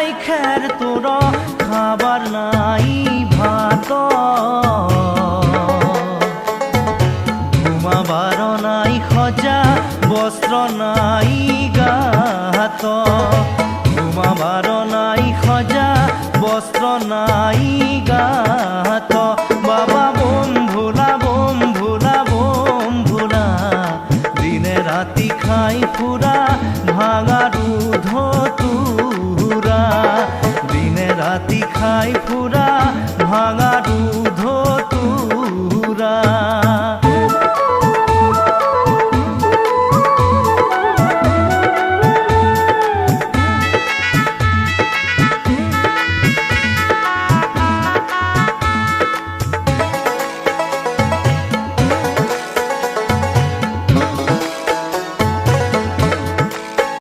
নাই খের তোর খাবার নাই ভাত ঘুমাবার নাই খজা বস্ত্র নাই গাত